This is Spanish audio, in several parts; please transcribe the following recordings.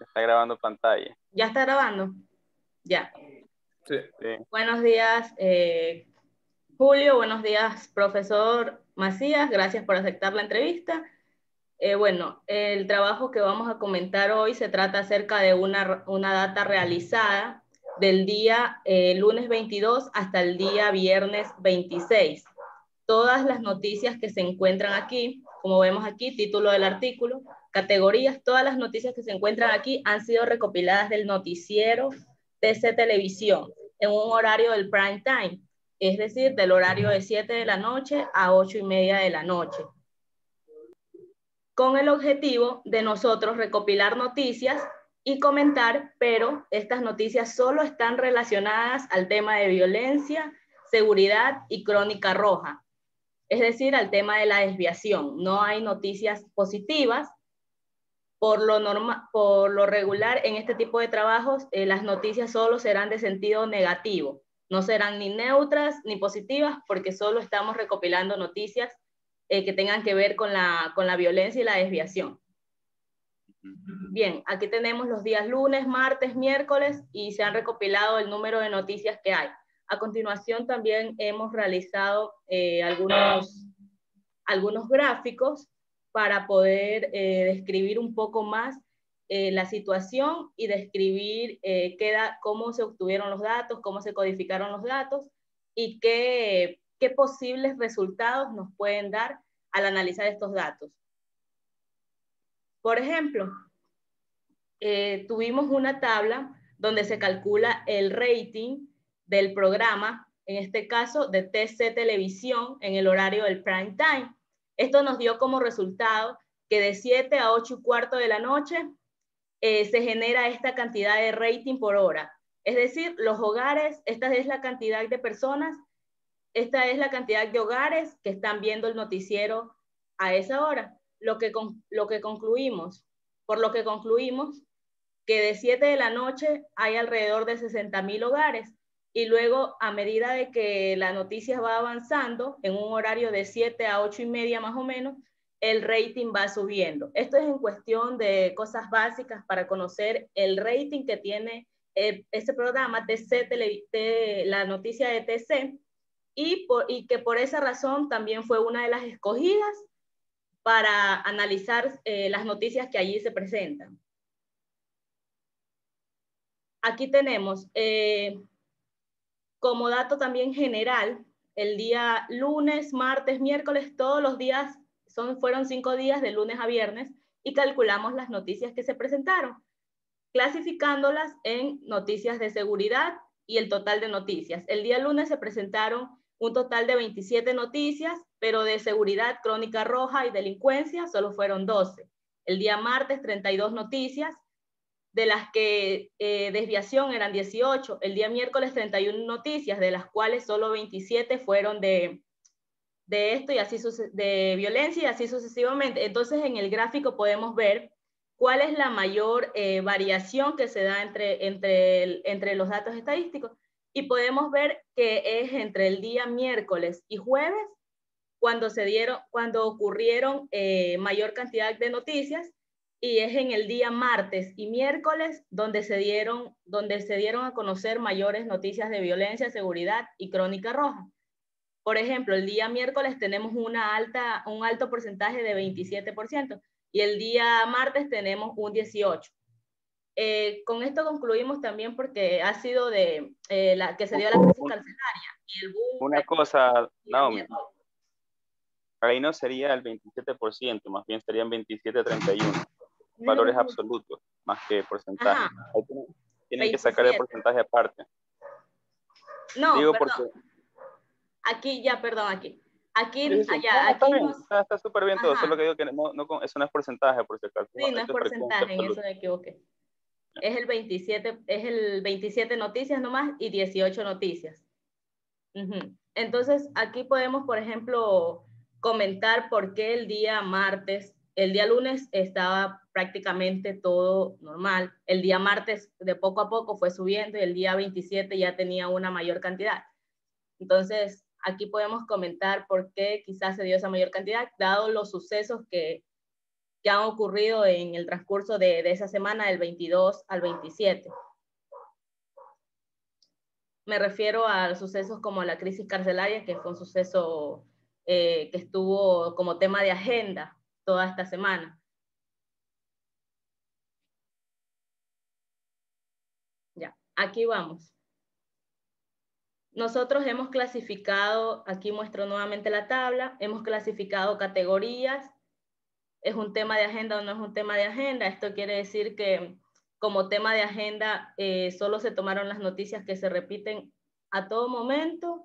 Está grabando pantalla. ¿Ya está grabando? Ya. Sí. Sí. Buenos días, Julio. Buenos días, profesor Macías. Gracias por aceptar la entrevista. Bueno, el trabajo que vamos a comentar hoy se trata acerca de una data realizada del día lunes 22 hasta el día viernes 26. Todas las noticias que se encuentran aquí, como vemos aquí, título del artículo, categorías, todas las noticias que se encuentran aquí han sido recopiladas del noticiero TC Televisión en un horario del prime time, es decir, del horario de 7 de la noche a 8:30 de la noche, con el objetivo de nosotros recopilar noticias y comentar, pero estas noticias solo están relacionadas al tema de violencia, seguridad y crónica roja. Es decir, al tema de la desviación. No hay noticias positivas. Por lo regular, en este tipo de trabajos, las noticias solo serán de sentido negativo. No serán ni neutras ni positivas, porque solo estamos recopilando noticias que tengan que ver con la violencia y la desviación. Bien, aquí tenemos los días lunes, martes, miércoles, y se han recopilado el número de noticias que hay. A continuación también hemos realizado algunos gráficos para poder describir un poco más la situación y describir cómo se obtuvieron los datos, cómo se codificaron los datos y qué posibles resultados nos pueden dar al analizar estos datos. Por ejemplo, tuvimos una tabla donde se calcula el rating del programa, en este caso de TC Televisión, en el horario del prime time. Esto nos dio como resultado que de 7 a 8:15 de la noche se genera esta cantidad de rating por hora. Es decir, los hogares, esta es la cantidad de personas, esta es la cantidad de hogares que están viendo el noticiero a esa hora. Por lo que concluimos que de 7 de la noche hay alrededor de 60,000 hogares, y luego a medida de que la noticia va avanzando en un horario de 7 a 8:30 más o menos, el rating va subiendo. Esto es en cuestión de cosas básicas para conocer el rating que tiene este programa la noticia de TC, y que por esa razón también fue una de las escogidas para analizar las noticias que allí se presentan. Aquí tenemos como dato también general, el día lunes, martes, miércoles, todos los días, fueron 5 días de lunes a viernes, y calculamos las noticias que se presentaron, clasificándolas en noticias de seguridad y el total de noticias. El día lunes se presentaron un total de 27 noticias, pero de seguridad, crónica roja y delincuencia solo fueron 12. El día martes, 32 noticias, de las que desviación eran 18. El día miércoles 31 noticias, de las cuales solo 27 fueron de esto, y así de violencia, y así sucesivamente. Entonces en el gráfico podemos ver cuál es la mayor variación que se da entre los datos estadísticos, y podemos ver que es entre el día miércoles y jueves cuando ocurrieron mayor cantidad de noticias, y es en el día martes y miércoles donde se dieron a conocer mayores noticias de violencia, seguridad y crónica roja. Por ejemplo, el día miércoles tenemos un alto porcentaje de 27%, y el día martes tenemos un 18%. Con esto concluimos también, porque ha sido que se dio la crisis carcelaria y el boom. Una cosa, Naomi, ahí no sería el 27%, más bien serían 27-31, valores absolutos, más que porcentaje. Ahí tienen que sacar el porcentaje aparte. No, digo perdón. Porque... Aquí, ya, perdón, aquí. Aquí, sí, sí. allá, No, aquí está bien, está súper bien todo, ajá. solo que digo que eso no es porcentaje, por si acaso. Sí, no es porcentaje, en eso me equivoqué. Es el 27 noticias nomás y 18 noticias. Entonces, aquí podemos, por ejemplo, comentar por qué el día lunes estaba prácticamente todo normal. El día martes de poco a poco fue subiendo, y el día 27 ya tenía una mayor cantidad. Entonces, aquí podemos comentar por qué quizás se dio esa mayor cantidad, dado los sucesos que que han ocurrido en el transcurso de esa semana del 22 al 27. Me refiero a sucesos como la crisis carcelaria, que fue un suceso que estuvo como tema de agenda toda esta semana. Ya, aquí vamos. Nosotros hemos clasificado, aquí muestro nuevamente la tabla, hemos clasificado categorías. ¿Es un tema de agenda o no es un tema de agenda? Esto quiere decir que como tema de agenda solo se tomaron las noticias que se repiten a todo momento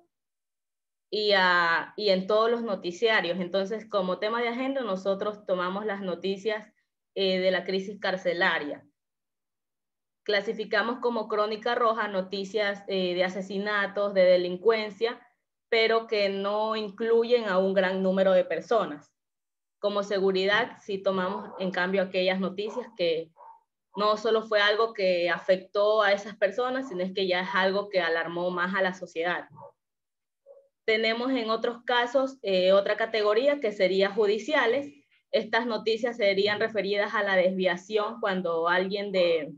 y en todos los noticiarios. Entonces, como tema de agenda, nosotros tomamos las noticias de la crisis carcelaria. Clasificamos como crónica roja noticias de asesinatos, de delincuencia, pero que no incluyen a un gran número de personas. Como seguridad, sí tomamos en cambio aquellas noticias que no solo fue algo que afectó a esas personas, sino es que ya es algo que alarmó más a la sociedad. Tenemos en otros casos otra categoría que sería judiciales. Estas noticias serían referidas a la desviación cuando alguien de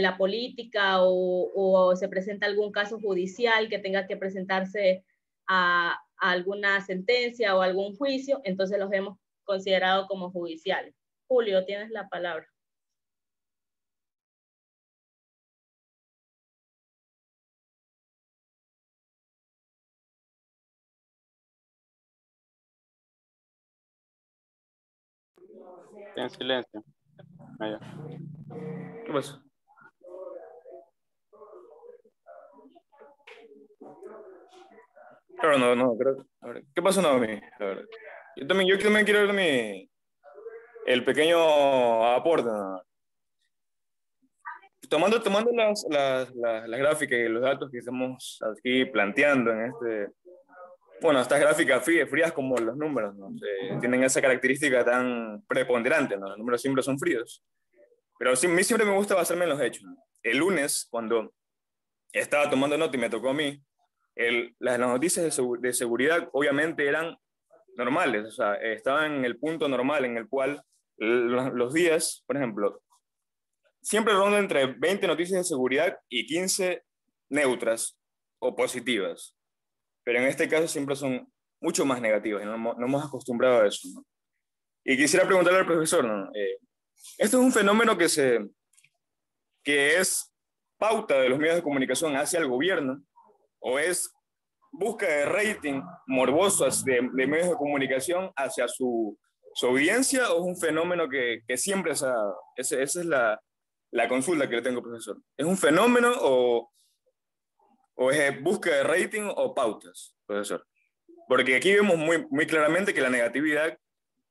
la política o se presenta algún caso judicial que tenga que presentarse a alguna sentencia o algún juicio, entonces los hemos considerado como judiciales. Julio, tienes la palabra. En silencio. Allá. ¿Qué pasó? Claro, no, creo. A ver, ¿qué pasó, Naomi? A ver, yo también quiero ver el pequeño aporte, ¿no? Tomando las gráficas y los datos que estamos aquí planteando en bueno, estas gráficas frías como los números, ¿no? Tienen esa característica tan preponderante, ¿no? Los números siempre son fríos. Pero sí, a mí siempre me gusta basarme en los hechos, ¿no? El lunes, cuando estaba tomando nota y me tocó a mí, las noticias de seguridad obviamente eran normales, o sea, estaban en el punto normal en el cual los días, por ejemplo, siempre rondan entre 20 noticias de seguridad y 15 neutras o positivas, pero en este caso siempre son mucho más negativas, y no hemos acostumbrado a eso, ¿no? Y quisiera preguntarle al profesor, ¿no? Esto es un fenómeno que es pauta de los medios de comunicación hacia el gobierno, o es busca de rating morbosos de medios de comunicación hacia su audiencia, o es un fenómeno que siempre se ha dado. Esa es la consulta que le tengo, profesor. ¿Es un fenómeno o es búsqueda de rating o pautas, profesor? Porque aquí vemos muy claramente que la negatividad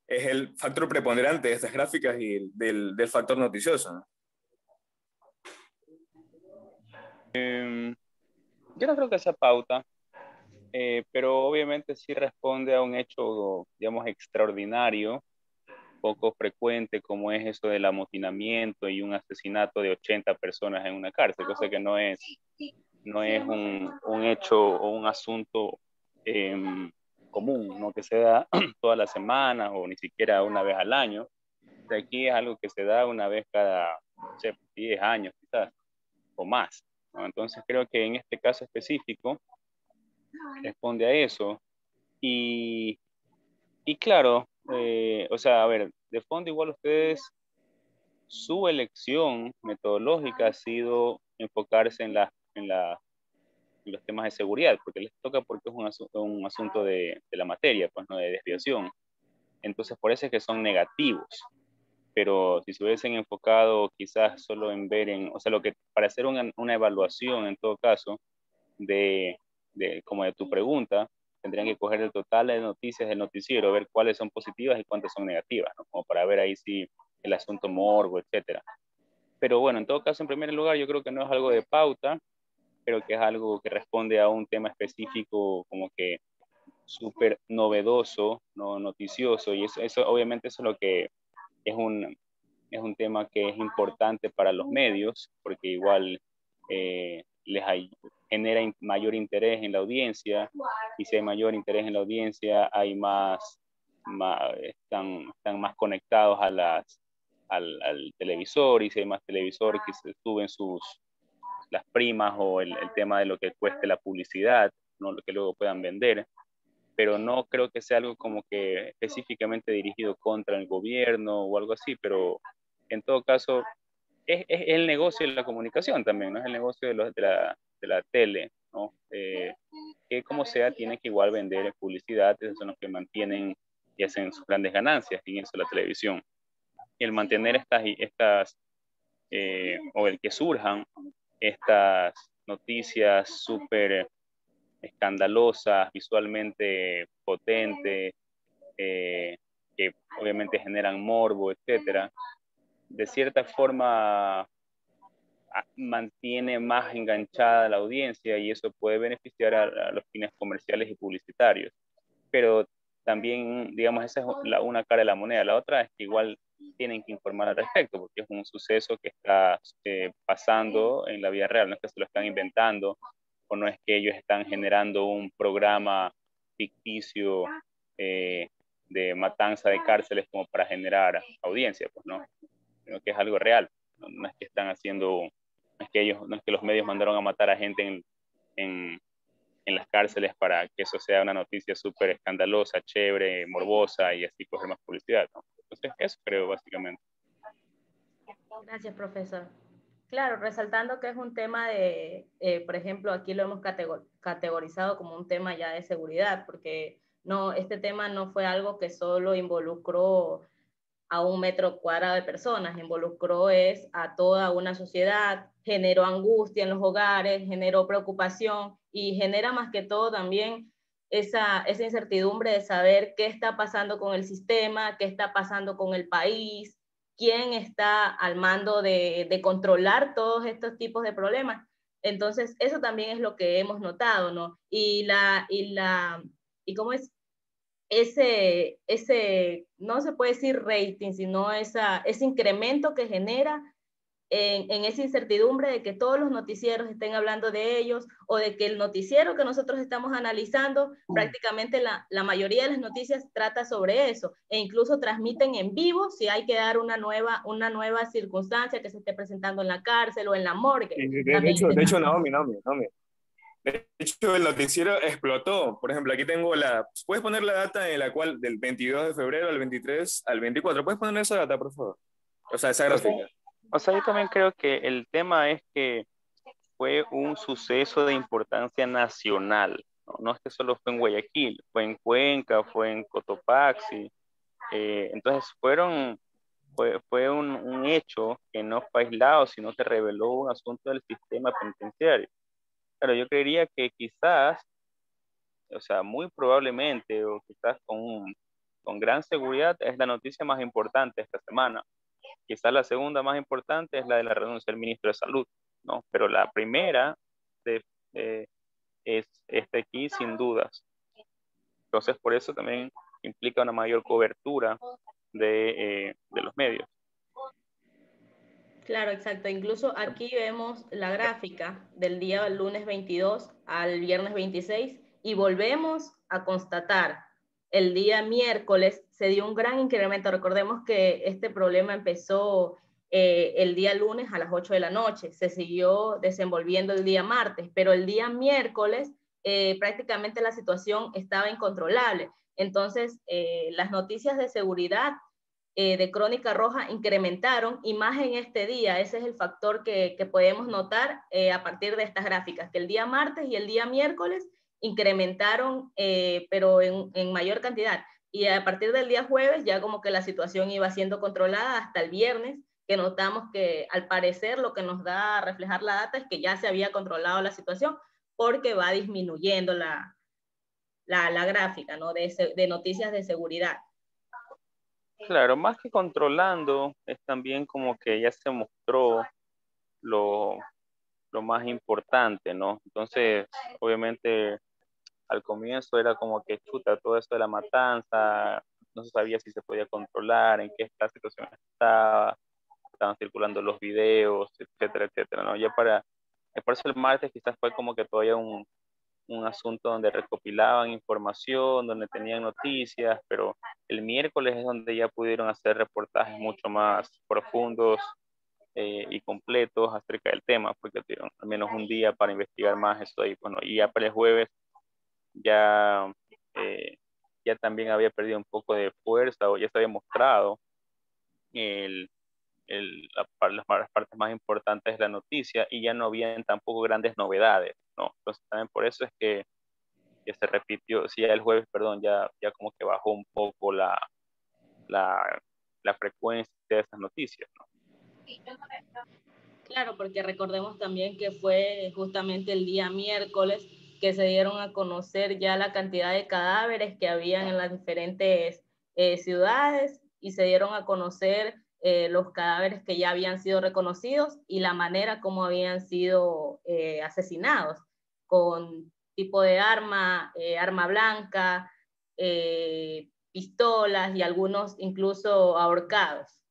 es el factor preponderante de estas gráficas y del factor noticioso, ¿no? Yo no creo que sea pauta, pero obviamente sí responde a un hecho, digamos, extraordinario, poco frecuente, como es eso del amotinamiento y un asesinato de 80 personas en una cárcel, cosa que no es un hecho o un asunto común, no que se da todas las semanas o ni siquiera una vez al año. De aquí es algo que se da una vez cada, no sé, 10 años quizás, o más, ¿no? Entonces creo que en este caso específico responde a eso. Y, y claro, o sea, a ver, de fondo igual ustedes, su elección metodológica ha sido enfocarse en los temas de seguridad, porque les toca porque es un asunto de la materia, pues no de desviación. Entonces por eso es que son negativos. Pero si se hubiesen enfocado quizás solo en ver o sea, lo que para hacer una evaluación en todo caso de, como de tu pregunta, tendrían que coger el total de noticias del noticiero, ver cuáles son positivas y cuántas son negativas, ¿no? Como para ver ahí si el asunto morbo, etcétera. Pero bueno, en todo caso, en primer lugar, yo creo que no es algo de pauta, pero que es algo que responde a un tema específico como que súper novedoso, no noticioso, y eso obviamente eso es lo que es un tema que es importante para los medios, porque igual genera mayor interés en la audiencia, y si hay mayor interés en la audiencia, hay más están más conectados al televisor, y si hay más televisores que se suben las primas o el tema de lo que cueste la publicidad, ¿no? Lo que luego puedan vender, pero no creo que sea algo como que específicamente dirigido contra el gobierno o algo así, pero en todo caso es el negocio de la comunicación también, ¿no? Es el negocio de la tele, ¿no? Que como sea, tiene que igual vender publicidad, esos son los que mantienen y hacen sus grandes ganancias en eso, la televisión. Y el mantener o el que surjan estas noticias súper escandalosas, visualmente potentes, que obviamente generan morbo, etcétera, de cierta forma mantiene más enganchada a la audiencia y eso puede beneficiar a los fines comerciales y publicitarios. Pero también, digamos, esa es una cara de la moneda. La otra es que igual tienen que informar al respecto, porque es un suceso que está pasando en la vida real, no es que se lo están inventando, o no es que ellos están generando un programa ficticio de matanza de cárceles como para generar audiencia, pues no, sino que es algo real. No es que están haciendo, no es que los medios mandaron a matar a gente en las cárceles para que eso sea una noticia súper escandalosa, chévere, morbosa y así coger más publicidad, ¿no? Entonces eso creo básicamente. Gracias, profesor. Claro, resaltando que es un tema por ejemplo, aquí lo hemos categorizado como un tema ya de seguridad, porque no, este tema no fue algo que solo involucró a 1 metro cuadrado de personas, involucró a toda una sociedad, generó angustia en los hogares, generó preocupación y genera más que todo también esa incertidumbre de saber qué está pasando con el sistema, qué está pasando con el país, quién está al mando de controlar todos estos tipos de problemas. Entonces, eso también es lo que hemos notado, ¿no? Y cómo es no se puede decir rating, sino ese incremento que genera en esa incertidumbre de que todos los noticieros estén hablando de ellos, o de que el noticiero que nosotros estamos analizando, prácticamente la mayoría de las noticias trata sobre eso, e incluso transmiten en vivo si hay que dar una nueva circunstancia que se esté presentando en la cárcel o en la morgue. De hecho, Naomi. De hecho, el noticiero explotó. Por ejemplo, aquí tengo ¿puedes poner la data en la cual del 22 de febrero al 23 al 24? ¿Puedes poner esa data, por favor? O sea, esa gráfica. O sea, yo también creo que el tema es que fue un suceso de importancia nacional, ¿no? No es que solo fue en Guayaquil, fue en Cuenca, fue en Cotopaxi. Entonces fue un hecho que no fue aislado, sino que reveló un asunto del sistema penitenciario. Pero yo creería que quizás, o sea, muy probablemente, o quizás con gran seguridad, es la noticia más importante esta semana. Quizás la segunda más importante es la de la renuncia del ministro de Salud, ¿no? Pero la primera de, es esta aquí sin dudas. Entonces, por eso también implica una mayor cobertura de los medios. Claro, exacto. Incluso aquí vemos la gráfica del día lunes 22 al viernes 26 y volvemos a constatar el día miércoles se dio un gran incremento. Recordemos que este problema empezó el día lunes a las 8 de la noche, se siguió desenvolviendo el día martes, pero el día miércoles prácticamente la situación estaba incontrolable. Entonces, las noticias de seguridad de Crónica Roja incrementaron, y más en este día. Ese es el factor que podemos notar a partir de estas gráficas, que el día martes y el día miércoles incrementaron, pero en mayor cantidad. Y a partir del día jueves ya como que la situación iba siendo controlada hasta el viernes, que notamos que al parecer lo que nos da a reflejar la data es que ya se había controlado la situación, porque va disminuyendo la gráfica, ¿no? de noticias de seguridad. Claro, más que controlando, es también como que ya se mostró lo, lo más importante, ¿no? Entonces, obviamente, al comienzo era como que chuta, todo esto de la matanza, no se sabía si se podía controlar, en qué situación estaban circulando los videos, etcétera, etcétera, ¿no? Por eso el martes quizás fue como que todavía un asunto donde recopilaban información, donde tenían noticias, pero el miércoles es donde ya pudieron hacer reportajes mucho más profundos y completos acerca del tema, porque tuvieron al menos un día para investigar más eso ahí. Bueno, y ya para el jueves ya, ya también había perdido un poco de fuerza o ya se había mostrado el, las partes más importantes de la noticia y ya no habían tampoco grandes novedades, ¿no? Entonces también por eso es que se repitió, sí, ya el jueves, perdón, ya como que bajó un poco la, la frecuencia de esas noticias, ¿no? Claro, porque recordemos también que fue justamente el día miércoles que se dieron a conocer ya la cantidad de cadáveres que habían en las diferentes ciudades y se dieron a conocer los cadáveres que ya habían sido reconocidos y la manera como habían sido asesinados, con tipo de arma, arma blanca, pistolas y algunos incluso ahorcados.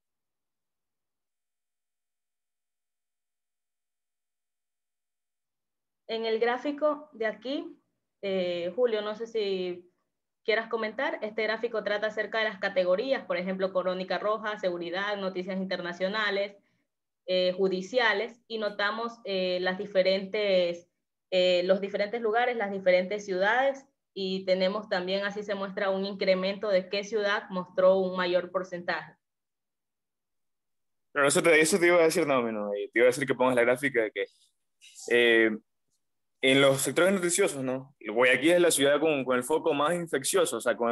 En el gráfico de aquí, Julio, no sé si quieras comentar, este gráfico trata acerca de las categorías, por ejemplo, crónica roja, seguridad, noticias internacionales, judiciales, y notamos los diferentes lugares, las diferentes ciudades, y tenemos también, así se muestra un incremento de qué ciudad mostró un mayor porcentaje. Pero eso te iba a decir, no, te iba a decir que pongas la gráfica de que eh, en los sectores noticiosos, ¿no? Guayaquil es la ciudad con el foco más infeccioso, o sea, con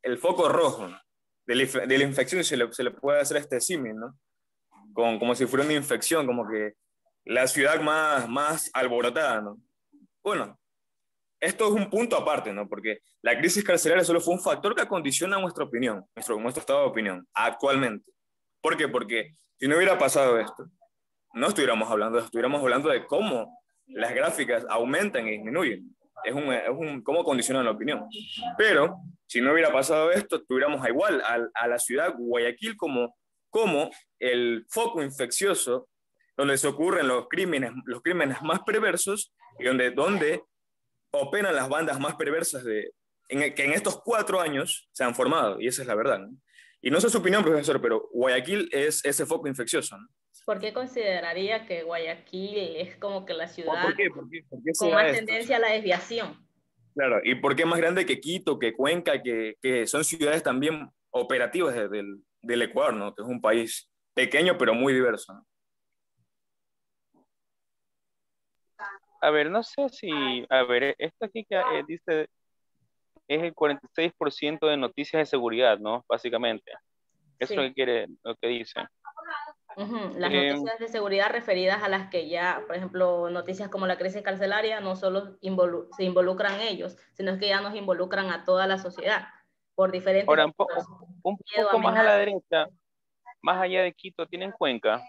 el foco rojo, ¿no? De la infección se le puede hacer este símil, ¿no? Como si fuera una infección, como que la ciudad más alborotada, ¿no? Bueno, esto es un punto aparte, ¿no? Porque la crisis carcelaria solo fue un factor que condiciona nuestra opinión, nuestro estado de opinión, actualmente. ¿Por qué? Porque si no hubiera pasado esto, no estuviéramos hablando de esto, estuviéramos hablando de cómo las gráficas aumentan y disminuyen. Cómo condicionan la opinión. Pero si no hubiera pasado esto, tuviéramos igual a la ciudad Guayaquil como el foco infeccioso donde se ocurren los crímenes más perversos y donde operan las bandas más perversas que en estos 4 años se han formado, y esa es la verdad, ¿no? Y no sé su opinión, profesor, pero Guayaquil es ese foco infeccioso, ¿no? ¿Por qué consideraría que Guayaquil es como que la ciudad ¿Por qué se con da más esto? O tendencia sea, a la desviación? claro, ¿y por qué más grande que Quito, que Cuenca, que son ciudades también operativas del Ecuador, ¿no? Que es un país pequeño pero muy diverso, ¿no? A ver, no sé si, a ver, esto aquí que dice es el 46% de noticias de seguridad, ¿no? Básicamente. Eso es Sí. lo que dice. Las noticias de seguridad referidas a las que ya, por ejemplo, noticias como la crisis carcelaria, no solo se involucran ellos, sino que ya nos involucran a toda la sociedad por diferentes Ahora, cosas. un Miedo, poco más a la amenazas. derecha, más allá de Quito, ¿tienen Cuenca?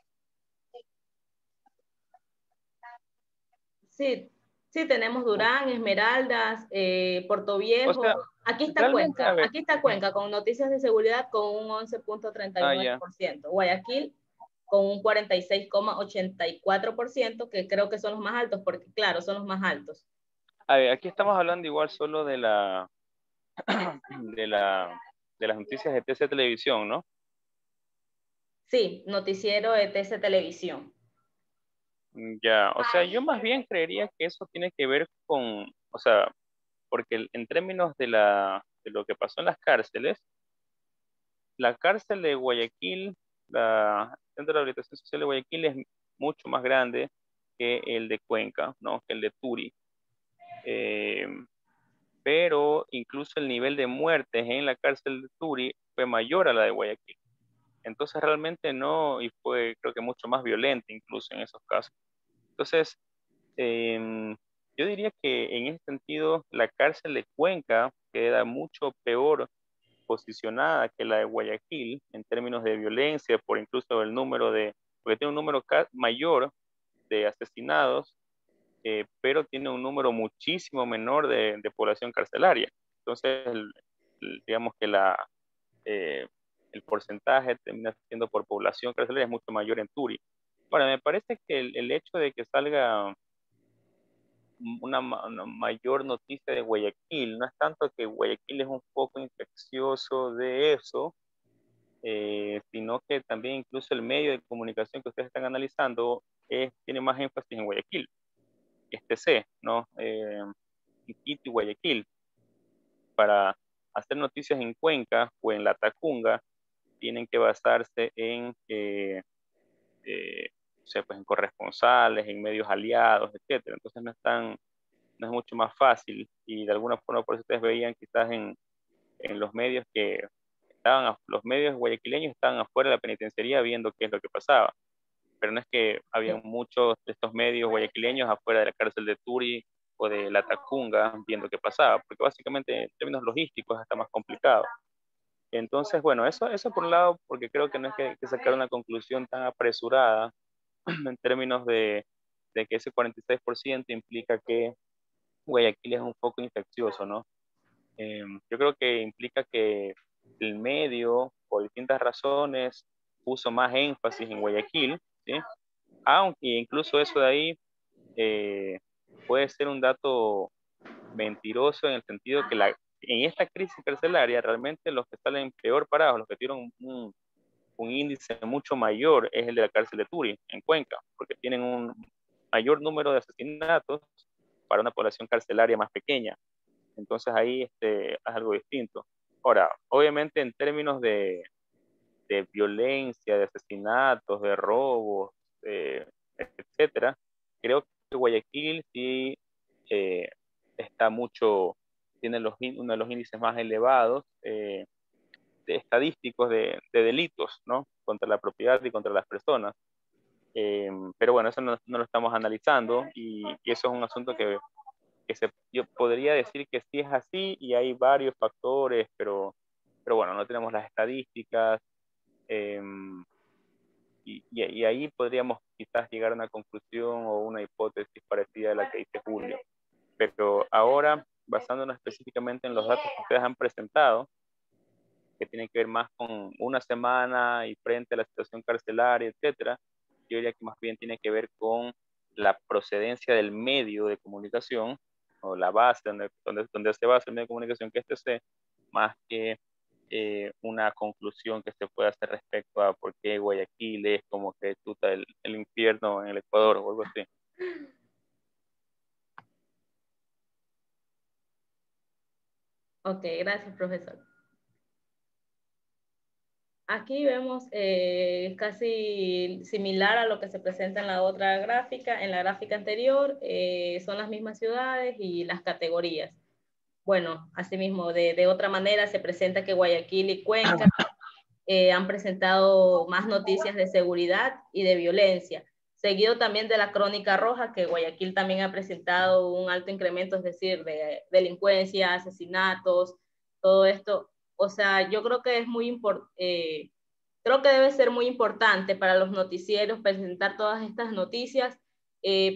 Sí, sí, tenemos Durán, Esmeraldas, Puerto O Viejo. sea, realmente, a ver, Aquí está Cuenca con noticias de seguridad con un ya. 11.39%. Guayaquil con un 46.84%, que creo que son los más altos, porque claro, son los más altos. A ver, aquí estamos hablando igual solo de la, de las noticias de TC Televisión, ¿no? Sí, noticiero de TC Televisión. Ya, o sea, yo más bien creería que eso tiene que ver con, o sea, porque en términos de lo que pasó en las cárceles, la cárcel de Guayaquil, la Centro de Rehabilitación Social de Guayaquil es mucho más grande que el de Cuenca, ¿no? Que el de Turi. Eh, pero incluso el nivel de muertes en la cárcel de Turi fue mayor a la de Guayaquil. Entonces realmente no, y fue creo que mucho más violenta incluso en esos casos. Entonces, yo diría que en ese sentido la cárcel de Cuenca queda mucho peor posicionada que la de Guayaquil en términos de violencia, por incluso el número porque tiene un número mayor de asesinados, pero tiene un número muchísimo menor de población carcelaria. Entonces, digamos que eh, el porcentaje termina siendo por población carcelaria es mucho mayor en Turi. Ahora, me parece que el hecho de que salga una mayor noticia de Guayaquil. No es tanto que Guayaquil es un poco infeccioso de eso, sino que también incluso el medio de comunicación que ustedes están analizando tiene más énfasis en Guayaquil, este C, ¿no? Quito y Guayaquil. Para hacer noticias en Cuenca o en La Tacunga, tienen que basarse en, o sea, pues en corresponsales, en medios aliados, etcétera. Entonces no es mucho más fácil, y de alguna forma por eso ustedes veían quizás en los medios que los medios guayaquileños estaban afuera de la penitenciaría viendo qué es lo que pasaba, pero no es que había muchos de estos medios guayaquileños afuera de la cárcel de Turi o de La Tacunga viendo qué pasaba, porque básicamente en términos logísticos está más complicado. Entonces, bueno, eso por un lado, porque creo que no es que hay que sacar una conclusión tan apresurada en términos de que ese 46% implica que Guayaquil es un foco infeccioso, ¿no? Yo creo que implica que el medio, por distintas razones, puso más énfasis en Guayaquil, ¿sí? Aunque incluso eso de ahí puede ser un dato mentiroso en el sentido que en esta crisis carcelaria realmente los que salen peor parados, los que tienen un índice mucho mayor es el de la cárcel de Turi, en Cuenca, porque tienen un mayor número de asesinatos para una población carcelaria más pequeña. Entonces ahí es algo distinto. Ahora, obviamente en términos de violencia, de asesinatos, de robos, etcétera, creo que Guayaquil sí eh, está tiene uno de los índices más elevados estadísticos de delitos, ¿no? Contra la propiedad y contra las personas. Pero bueno, eso no lo estamos analizando, y eso es un asunto que yo podría decir que sí es así, y hay varios factores, pero bueno, no tenemos las estadísticas, eh, y ahí podríamos quizás llegar a una conclusión o una hipótesis parecida a la que dice Julio. Pero ahora, basándonos específicamente en los datos que ustedes han presentado, que tienen que ver más con una semana y frente a la situación carcelaria, etcétera, yo diría que más bien tiene que ver con la procedencia del medio de comunicación, o la base donde se basa el medio de comunicación, que sea, más que una conclusión que se pueda hacer respecto a por qué Guayaquil es como que chuta el infierno en el Ecuador o algo así. Ok, gracias, profesor. Aquí vemos casi similar a lo que se presenta en la otra gráfica. En la gráfica anterior son las mismas ciudades y las categorías. Bueno, asimismo, de otra manera se presenta que Guayaquil y Cuenca han presentado más noticias de seguridad y de violencia, seguido también de la crónica roja, que Guayaquil también ha presentado un alto incremento, es decir, de delincuencia, asesinatos, todo esto. O sea, yo creo que es muy importante, creo que debe ser muy importante para los noticieros presentar todas estas noticias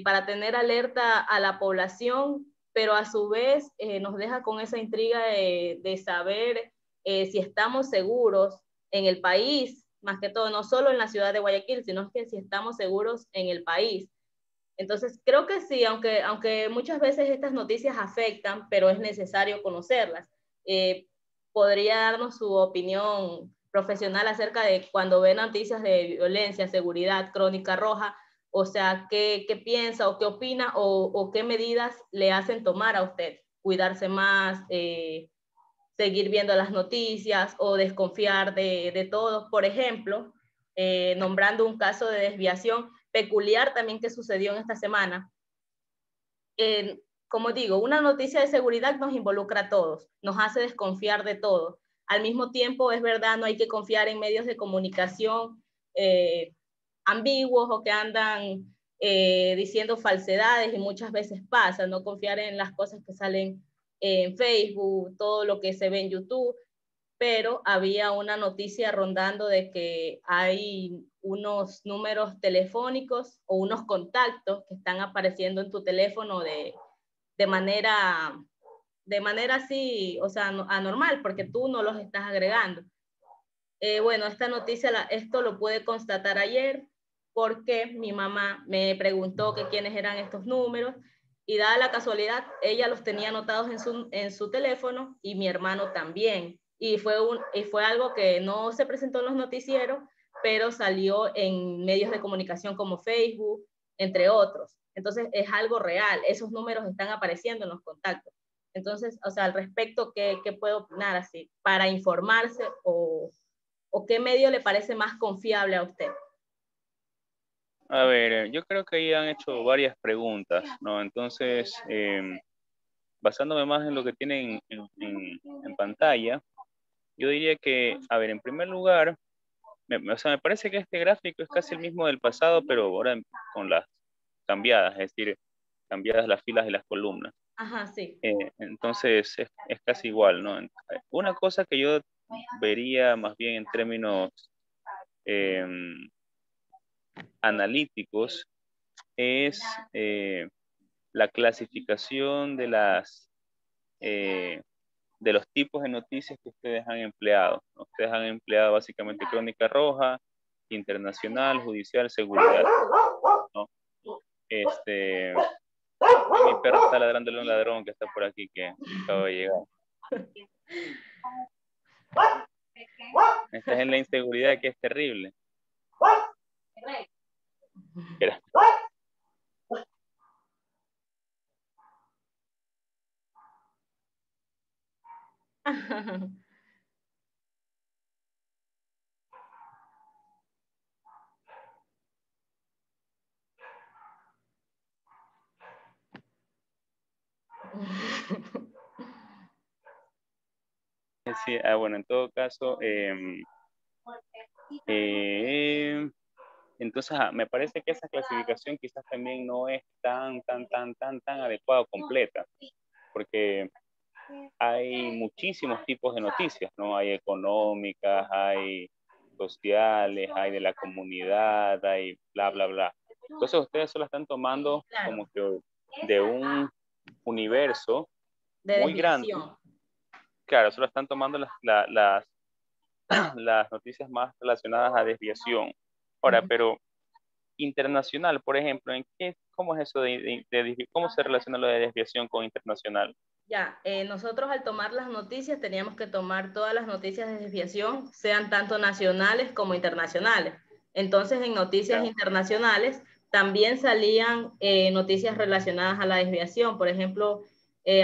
para tener alerta a la población, pero a su vez nos deja con esa intriga de saber si estamos seguros en el país, más que todo, no solo en la ciudad de Guayaquil, sino que si estamos seguros en el país. Entonces, creo que sí, aunque muchas veces estas noticias afectan, pero es necesario conocerlas. ¿Podría darnos su opinión profesional acerca de cuando ve noticias de violencia, seguridad, crónica roja? O sea, ¿qué piensa o qué opina o qué medidas le hacen tomar a usted? ¿Cuidarse más? ¿Seguir viendo las noticias o desconfiar de todos? Por ejemplo, nombrando un caso de desviación peculiar también que sucedió en esta semana. Como digo, una noticia de seguridad nos involucra a todos, nos hace desconfiar de todo. Al mismo tiempo, es verdad, no hay que confiar en medios de comunicación ambiguos o que andan diciendo falsedades, y muchas veces pasa, no confiar en las cosas que salen en Facebook, todo lo que se ve en YouTube, pero había una noticia rondando de que hay unos números telefónicos o unos contactos que están apareciendo en tu teléfono de manera así, o sea, anormal, porque tú no los estás agregando. Bueno, esta noticia, esto lo pude constatar ayer porque mi mamá me preguntó que quiénes eran estos números, Y dada la casualidad, ella los tenía anotados en su teléfono y mi hermano también. Y fue algo que no se presentó en los noticieros, pero salió en medios de comunicación como Facebook, entre otros. Entonces es algo real, esos números están apareciendo en los contactos. Entonces, o sea, al respecto, ¿qué puedo opinar así? Para informarse o qué medio le parece más confiable a usted. A ver, yo creo que ahí han hecho varias preguntas, ¿no? Entonces, basándome más en lo que tienen en pantalla, yo diría que, a ver, en primer lugar, o sea, me parece que este gráfico es casi el mismo del pasado, pero ahora con las cambiadas, es decir, cambiadas las filas y las columnas. Ajá, sí. Entonces, es casi igual, ¿no? Una cosa que yo vería más bien en términos analíticos es la clasificación de los tipos de noticias que ustedes han empleado. Ustedes han empleado básicamente crónica roja, internacional, judicial, seguridad, ¿no? Mi perro está ladrándole a un ladrón que está por aquí que acaba de llegar. Esta es en la inseguridad que es terrible. Espera. Sí, bueno, en todo caso, entonces me parece que esa clasificación quizás también no es tan adecuada o completa, porque hay muchísimos tipos de noticias, ¿no? Hay económicas, hay sociales, hay de la comunidad, hay bla, bla, bla. Entonces ustedes solo están tomando como que de un universo de muy grande. Claro, solo están tomando las noticias más relacionadas a desviación. Ahora, pero internacional, por ejemplo, ¿cómo es eso cómo se relaciona lo de desviación con internacional? Ya, nosotros al tomar las noticias teníamos que tomar todas las noticias de desviación, sean tanto nacionales como internacionales. Entonces, en noticias internacionales también salían noticias relacionadas a la desviación. Por ejemplo,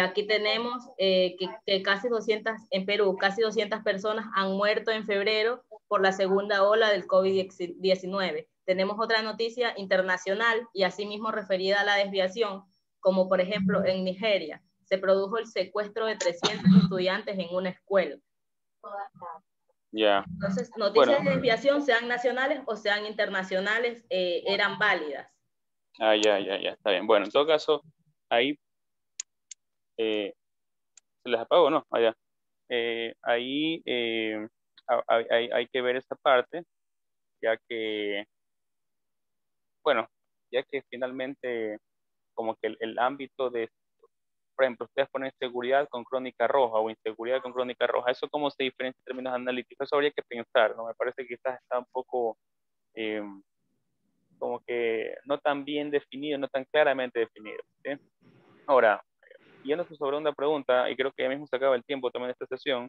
aquí tenemos que casi 200, en Perú, casi 200 personas han muerto en febrero por la segunda ola del COVID-19. Tenemos otra noticia internacional y asimismo referida a la desviación, como por ejemplo en Nigeria se produjo el secuestro de 300 estudiantes en una escuela. Ya. Entonces, noticias de desviación, sean nacionales o sean internacionales, eran válidas. Ya, está bien. Bueno, en todo caso, ahí se les apagó, ¿no? Allá. Ahí hay que ver esa parte, ya que, bueno, ya que finalmente como que el ámbito de, por ejemplo, ustedes ponen seguridad con crónica roja o inseguridad con crónica roja, ¿eso cómo se diferencia en términos analíticos? Eso habría que pensar, ¿no? Me parece que quizás está un poco como que no tan bien definido, no tan claramente definido, ¿sí? Ahora, yendo a su segunda pregunta, y creo que ya mismo se acaba el tiempo también de esta sesión,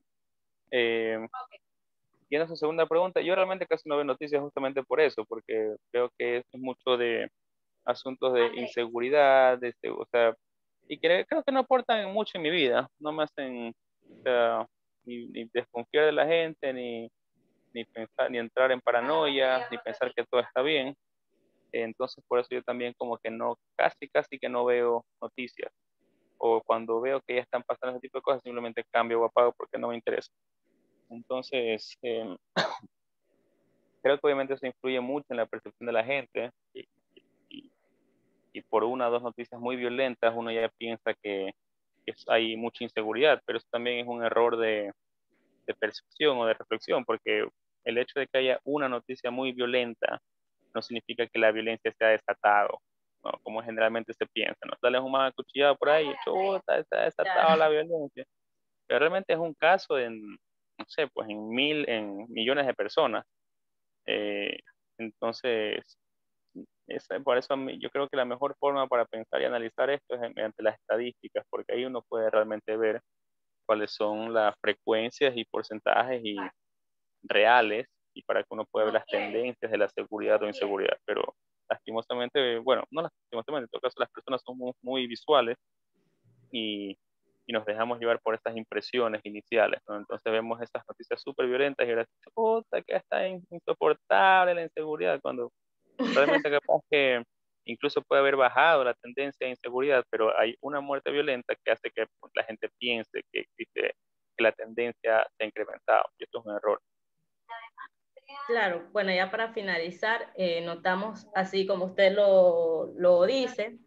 yendo a su segunda pregunta, yo realmente casi no veo noticias justamente por eso, porque creo que es mucho de asuntos de inseguridad, o sea, y creo que no aportan mucho en mi vida, no me hacen, o sea, ni desconfiar de la gente, ni pensar, ni entrar en paranoia, ni pensar que todo está bien. Entonces, por eso yo también como que no, casi que no veo noticias. O cuando veo que ya están pasando ese tipo de cosas, simplemente cambio o apago porque no me interesa. Entonces, creo que obviamente eso influye mucho en la percepción de la gente y, y por una o dos noticias muy violentas uno ya piensa que hay mucha inseguridad, pero eso también es un error de percepción o de reflexión, porque el hecho de que haya una noticia muy violenta no significa que la violencia se ha desatado, ¿no? Como generalmente se piensa, ¿no? Dale un man acuchillado por ahí, chuta, está desatado la violencia. Pero realmente es un caso no sé, pues en millones de personas. Eh, entonces, Por eso yo creo que la mejor forma para pensar y analizar esto es mediante las estadísticas, porque ahí uno puede realmente ver cuáles son las frecuencias y porcentajes y reales, y para que uno pueda ver las tendencias de la seguridad o inseguridad. Pero lastimosamente, bueno, no lastimosamente, en todo caso las personas son muy visuales y nos dejamos llevar por estas impresiones iniciales, ¿no? Entonces vemos estas noticias súper violentas y ahora, puta, que está insoportable la inseguridad, cuando realmente capaz que incluso puede haber bajado la tendencia de inseguridad, pero hay una muerte violenta que hace que la gente piense que existe, que la tendencia se ha incrementado, y esto es un error. Claro, bueno, ya para finalizar, notamos, así como usted lo dice,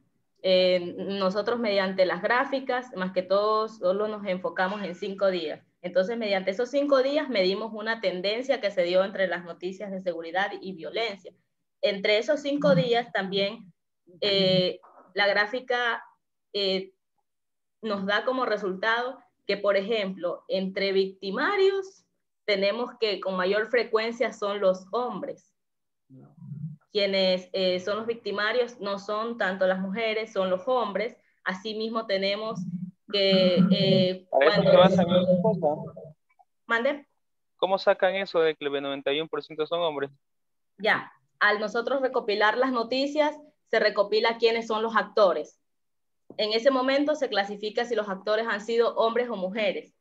nosotros mediante las gráficas, más que todo, solo nos enfocamos en 5 días. Entonces, mediante esos 5 días medimos una tendencia que se dio entre las noticias de seguridad y violencia. Entre esos 5 días también la gráfica nos da como resultado que, por ejemplo, entre victimarios tenemos que con mayor frecuencia son los hombres. Quienes son los victimarios no son tanto las mujeres, son los hombres. Asimismo tenemos que ¿Para eso se basan en esa cosa? ¿Mande? ¿Cómo sacan eso de que el 91% son hombres? Ya, al nosotros recopilar las noticias, se recopila quiénes son los actores. En ese momento se clasifica si los actores han sido hombres o mujeres.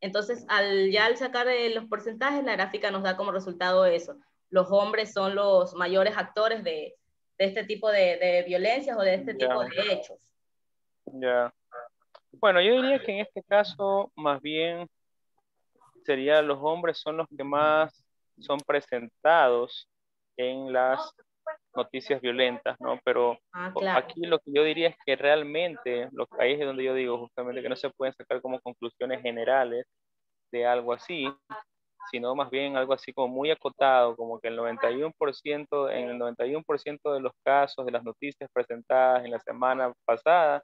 Entonces, al sacar los porcentajes, la gráfica nos da como resultado eso. Los hombres son los mayores actores de este tipo de violencias o de este tipo de hechos. Ya. Bueno, yo diría que en este caso, más bien, serían los hombres son los que más son presentados en las noticias violentas, ¿no? Pero claro. aquí lo que yo diría es que realmente, ahí es donde yo digo justamente que no se pueden sacar como conclusiones generales de algo así, sino más bien algo así como muy acotado, como que el 91%, en el 91% de los casos de las noticias presentadas en la semana pasada,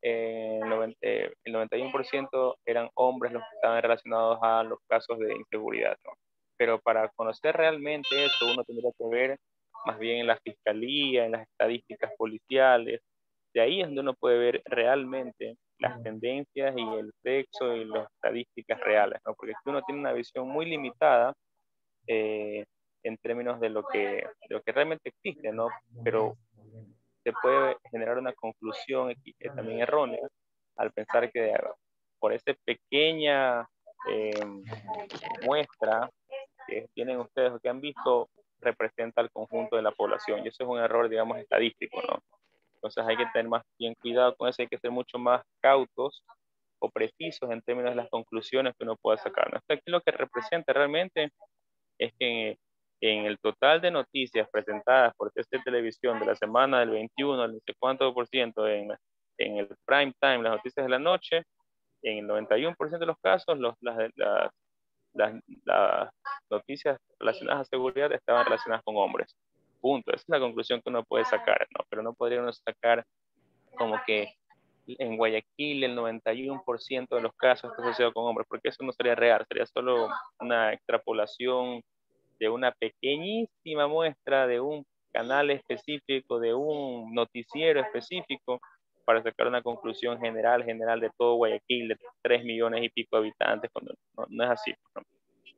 el 91% eran hombres los que estaban relacionados a los casos de inseguridad, ¿no? Pero para conocer realmente eso, uno tendría que ver más bien en la fiscalía, en las estadísticas policiales. De ahí es donde uno puede ver realmente las tendencias y el sexo y las estadísticas reales, ¿no? Porque aquí uno tiene una visión muy limitada en términos de lo que realmente existe, ¿no? Pero se puede generar una conclusión también errónea al pensar que por esa pequeña muestra que tienen ustedes o que han visto representa al conjunto de la población, y eso es un error, digamos, estadístico, ¿no? Entonces hay que tener más bien cuidado con eso, hay que ser mucho más cautos o precisos en términos de las conclusiones que uno pueda sacar, ¿no? Esto aquí lo que representa realmente es que en el total de noticias presentadas por TC Televisión de la semana del 21 al no sé cuánto por ciento en el prime time, las noticias de la noche, en el 91% de los casos, las noticias relacionadas a seguridad estaban relacionadas con hombres. Punto. Esa es la conclusión que uno puede sacar, ¿no? Pero no podría uno sacar como que en Guayaquil el 91% de los casos está asociado con hombres, porque eso no sería real, sería solo una extrapolación de una pequeñísima muestra de un canal específico, de un noticiero específico, para sacar una conclusión general de todo Guayaquil, de 3 millones y pico de habitantes, cuando no es así, ¿no?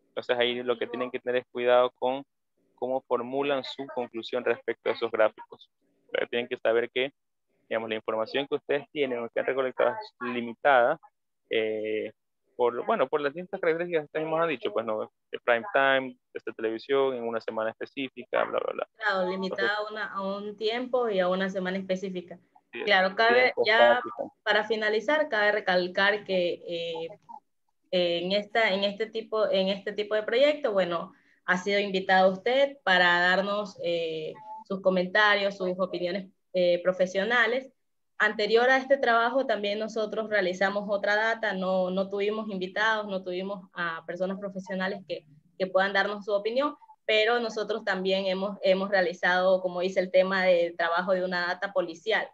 Entonces ahí lo que tienen que tener es cuidado con cómo formulan su conclusión respecto a esos gráficos. Pero tienen que saber que, digamos, la información que ustedes tienen o que han recolectado es limitada, por las distintas características que ustedes mismos han dicho, pues no, de prime time, de televisión, en una semana específica, bla, bla, bla. Claro, limitada a un tiempo y a una semana específica. Sí, Claro, ya para finalizar, cabe recalcar que en este tipo de proyecto, bueno, ha sido invitado usted para darnos sus comentarios, sus opiniones profesionales. Anterior a este trabajo también nosotros realizamos otra data, no tuvimos invitados, no tuvimos a personas profesionales que puedan darnos su opinión, pero nosotros también hemos realizado, como dice el tema de trabajo de una data policial,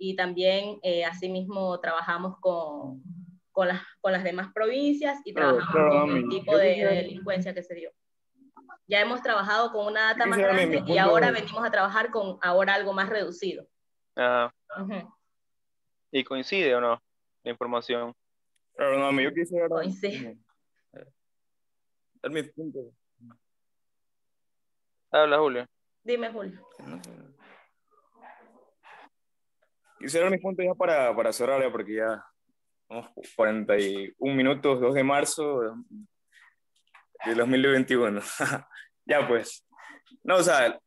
y también asimismo trabajamos con las demás provincias y trabajamos con el tipo de delincuencia que se dio. Ya hemos trabajado con una data Aquí más se da mi grande y punto. ahora venimos a trabajar con ahora algo más reducido. Ujú. ¿Y coincide o no la información? Pero no, yo quisiera Coincide. dar mi punto. Habla, Julio. Dime, Julio. Quisiera dar mi punto ya para cerrar, ya, porque ya vamos 41 minutos, 2 de marzo de 2021. Ya pues. No, o sea,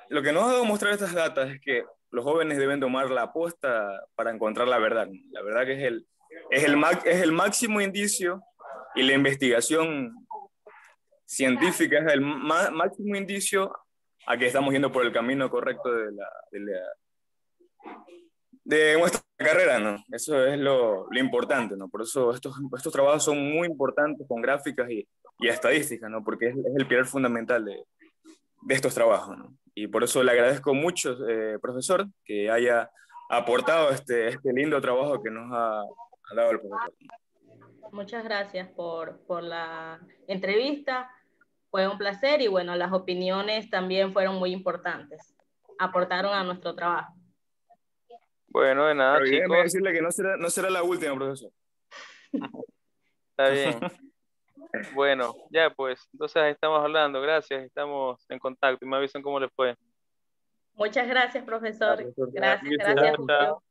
lo que nos ha dado mostrar estas datas es que los jóvenes deben tomar la aposta para encontrar la verdad. La verdad que es el máximo indicio, y la investigación científica es el máximo indicio a que estamos yendo por el camino correcto de nuestra carrera, ¿no? Eso es lo importante, ¿no? Por eso estos trabajos son muy importantes con gráficas y estadísticas, ¿no? Porque es el pilar fundamental de estos trabajos, ¿no? Y por eso le agradezco mucho, profesor, que haya aportado este lindo trabajo que nos ha dado el profesor. Muchas gracias por la entrevista. Fue un placer y bueno, las opiniones también fueron muy importantes. Aportaron a nuestro trabajo. Bueno, de nada, Pero déjeme chicos. decirle que no será la última, profesor. Está bien. Bueno, ya pues, entonces ahí estamos hablando. Gracias, estamos en contacto y me avisan cómo les fue. Muchas gracias, profesor. Profesor. Gracias, Chao, gracias, chao. Julio.